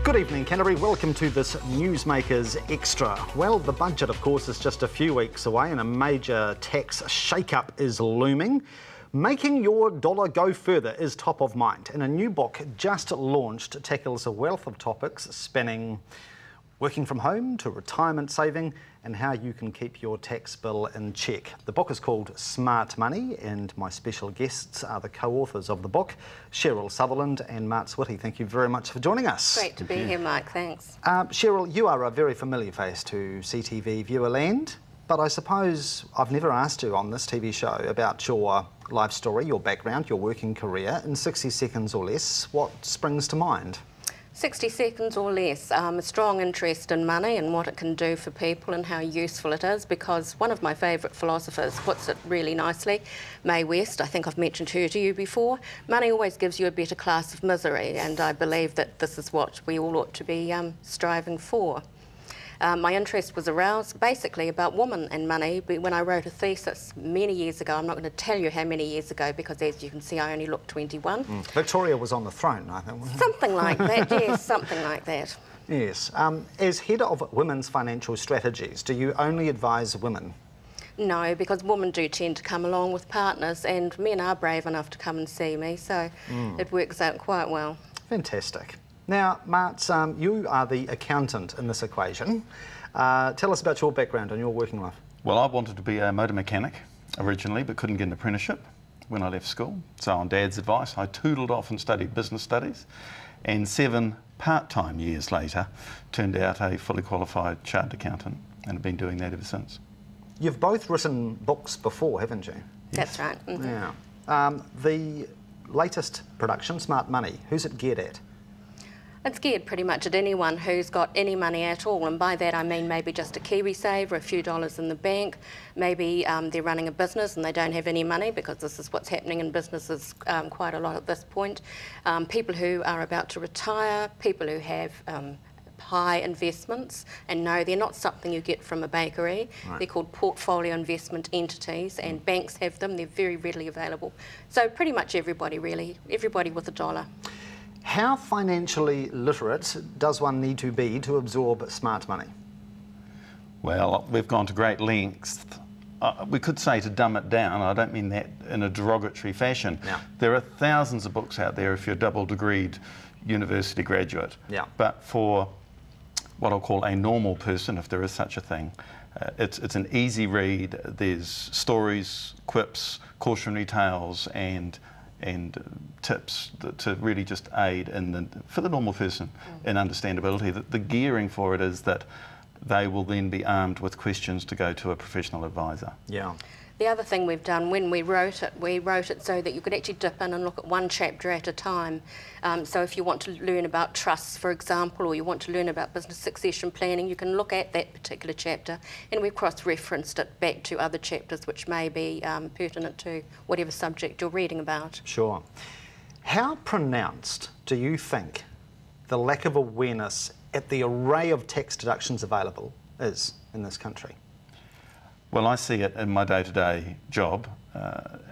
Good evening, Canterbury. Welcome to this NewsMakers Extra. Well, the budget, of course, is just a few weeks away and a major tax shake-up is looming. Making your dollar go further is top of mind, and a new book just launched tackles a wealth of topics spanning working from home to retirement saving and how you can keep your tax bill in check. The book is called Smart Money, and my special guests are the co-authors of the book, Sheryl Sutherland and Martz Witty. Thank you very much for joining us. Great to be here, Mike, thanks. Sheryl, you are a very familiar face to CTV viewerland, but I suppose I've never asked you on this TV show about your life story, your background, your working career. In 60 seconds or less, what springs to mind? 60 seconds or less, a strong interest in money and what it can do for people and how useful it is, because one of my favourite philosophers puts it really nicely, Mae West, I think I've mentioned her to you before, money always gives you a better class of misery, and I believe that this is what we all ought to be striving for. My interest was aroused basically about women and money when I wrote a thesis many years ago. I'm not going to tell you how many years ago because, as you can see, I only look 21. Victoria was on the throne, I think. Something like that, yes, something like that. Yes. As head of Women's Financial Strategies, do you only advise women? No, because women do tend to come along with partners, and men are brave enough to come and see me, so it works out quite well. Fantastic. Now, Martz, you are the accountant in this equation. Tell us about your background and your working life. Well, I wanted to be a motor mechanic originally, but couldn't get an apprenticeship when I left school. So on Dad's advice, I tootled off and studied business studies, and 7 part-time years later, turned out a fully qualified chartered accountant, and have been doing that ever since. You've both written books before, haven't you? Yes. That's right. Yeah. The latest production, Smart Money, who's it geared at? It's geared pretty much at anyone who's got any money at all, and by that I mean maybe just a KiwiSaver, a few dollars in the bank, maybe they're running a business and they don't have any money, because this is what's happening in businesses quite a lot at this point. People who are about to retire, people who have high investments, and no, they're not something you get from a bakery. Right. They're called portfolio investment entities, and banks have them. They're very readily available. So pretty much everybody, really, everybody with a dollar. How financially literate does one need to be to absorb smart money? Well, we've gone to great lengths. We could say to dumb it down. I don't mean that in a derogatory fashion. Yeah. There are thousands of books out there if you're a double-degreed university graduate. Yeah. But for what I'll call a normal person, if there is such a thing, it's an easy read. There's stories, quips, cautionary tales, and tips to really just aid for the normal person in understandability. The gearing for it is that they will then be armed with questions to go to a professional advisor. Yeah. The other thing we've done when we wrote it so that you could actually dip in and look at one chapter at a time. So if you want to learn about trusts, for example, or you want to learn about business succession planning, you can look at that particular chapter, and we've cross-referenced it back to other chapters which may be pertinent to whatever subject you're reading about. Sure. How pronounced do you think the lack of awareness at the array of tax deductions available is in this country? Well, I see it in my day-to-day job,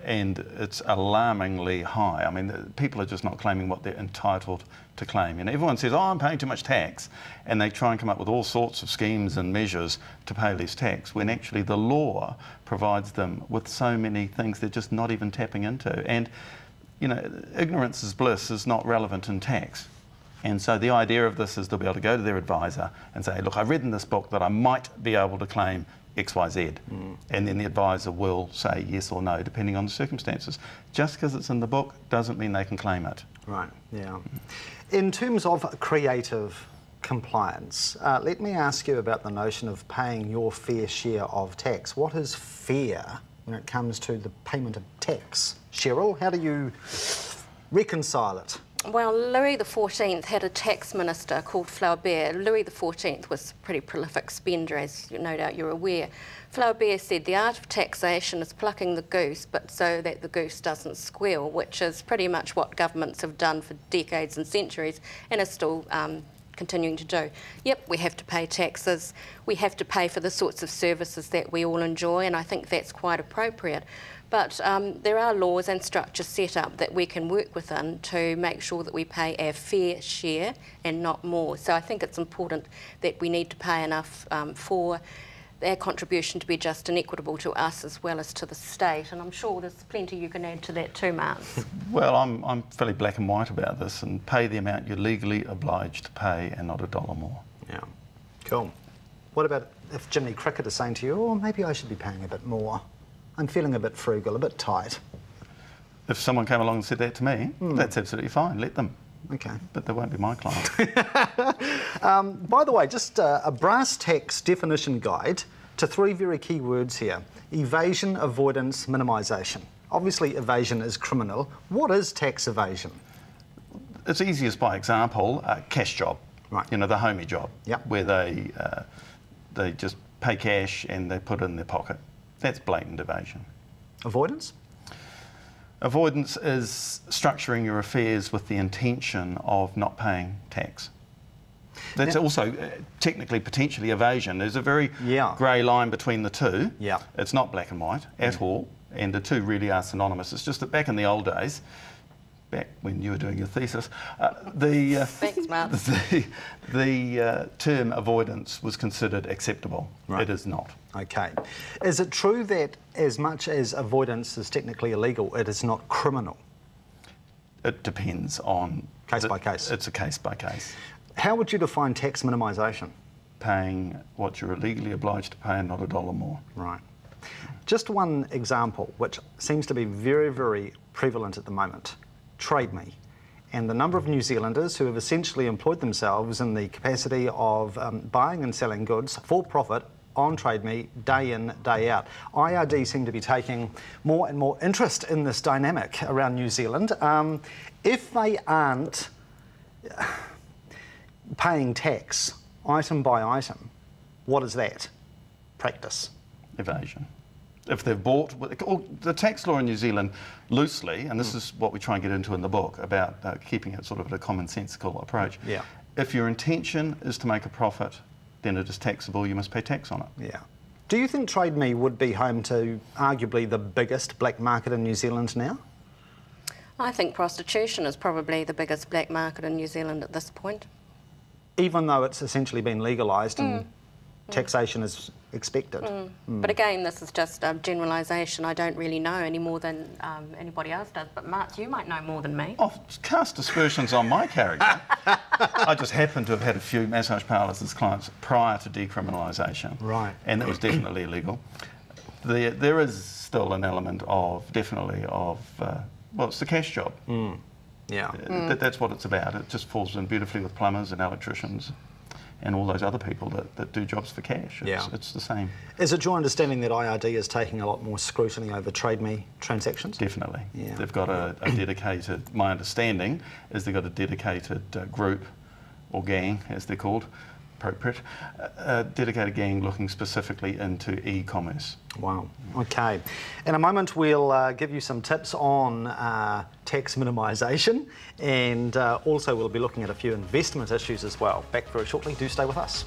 and it's alarmingly high. I mean, people are just not claiming what they're entitled to claim. And everyone says, oh, I'm paying too much tax, and they try and come up with all sorts of schemes and measures to pay less tax, when actually the law provides them with so many things they're just not even tapping into. And, you know, ignorance is bliss is not relevant in tax. And so the idea of this is they'll be able to go to their advisor and say, look, I've read in this book that I might be able to claim XYZ, and then the advisor will say yes or no depending on the circumstances. Just because it's in the book doesn't mean they can claim it. Right, yeah. In terms of creative compliance, let me ask you about the notion of paying your fair share of tax. What is fair when it comes to the payment of tax? Sheryl, how do you reconcile it? Well, Louis XIV had a tax minister called Flaubert. Louis XIV was a pretty prolific spender, as no doubt you're aware. Flaubert said the art of taxation is plucking the goose, but so that the goose doesn't squeal, which is pretty much what governments have done for decades and centuries, and are still continuing to do. Yep, we have to pay taxes, we have to pay for the sorts of services that we all enjoy, and I think that's quite appropriate. But there are laws and structures set up that we can work within to make sure that we pay our fair share and not more. So I think it's important that we need to pay enough for our contribution to be just and equitable to us as well as to the state. And I'm sure there's plenty you can add to that too, Martz. Well, I'm fairly black and white about this, and pay the amount you're legally obliged to pay and not $1 more. Yeah, cool. What about if Jimmy Cricket is saying to you, oh, maybe I should be paying a bit more? I'm feeling a bit frugal, a bit tight. If someone came along and said that to me, that's absolutely fine, let them. Okay. But they won't be my client. By the way, just a brass tax definition guide to 3 very key words here: evasion, avoidance, minimisation. Obviously, evasion is criminal. What is tax evasion? It's easiest by example, a cash job. Right. You know, the homey job, yep. where they just pay cash and they put it in their pocket. That's blatant evasion. Avoidance? Avoidance is structuring your affairs with the intention of not paying tax. That's also technically, potentially evasion. There's a very grey line between the two. Yeah. It's not black and white at all, and the two really are synonymous. It's just that back in the old days, back when you were doing your thesis, Thanks, Martz. the term avoidance was considered acceptable. Right. It is not. Okay. Is it true that as much as avoidance is technically illegal, it is not criminal? It depends on... Case by case? It's a case by case. How would you define tax minimisation? Paying what you're legally obliged to pay and not $1 more. Right. Just one example, which seems to be very, very prevalent at the moment. Trade Me, and the number of New Zealanders who have essentially employed themselves in the capacity of buying and selling goods for profit on Trade Me day in, day out. IRD seem to be taking more and more interest in this dynamic around New Zealand. If they aren't paying tax item by item, what is that? Practice. Evasion. If they've bought... The tax law in New Zealand, loosely, and this is what we try and get into in the book, about keeping it sort of a commonsensical approach. Yeah. If your intention is to make a profit, then it is taxable, you must pay tax on it. Yeah. Do you think Trade Me would be home to arguably the biggest black market in New Zealand now? I think prostitution is probably the biggest black market in New Zealand at this point. Even though it's essentially been legalised and taxation is expected. But again, this is just a generalisation. I don't really know any more than anybody else does. But Martz, you might know more than me. Oh, cast aspersions on my character. I just happen to have had a few massage parlours as clients prior to decriminalisation. Right. And that was definitely illegal. There is still an element of, well, it's the cash job. Yeah. That's what it's about. It just falls in beautifully with plumbers and electricians and all those other people that do jobs for cash. It's the same. Is it your understanding that IRD is taking a lot more scrutiny over Trade Me transactions? Definitely. Yeah. They've got a dedicated, my understanding is they've got a dedicated group, or gang as they're called, appropriate, a dedicated gang looking specifically into e-commerce. Wow. Okay. In a moment we'll give you some tips on tax minimisation, and also we'll be looking at a few investment issues as well. Back very shortly. Do stay with us.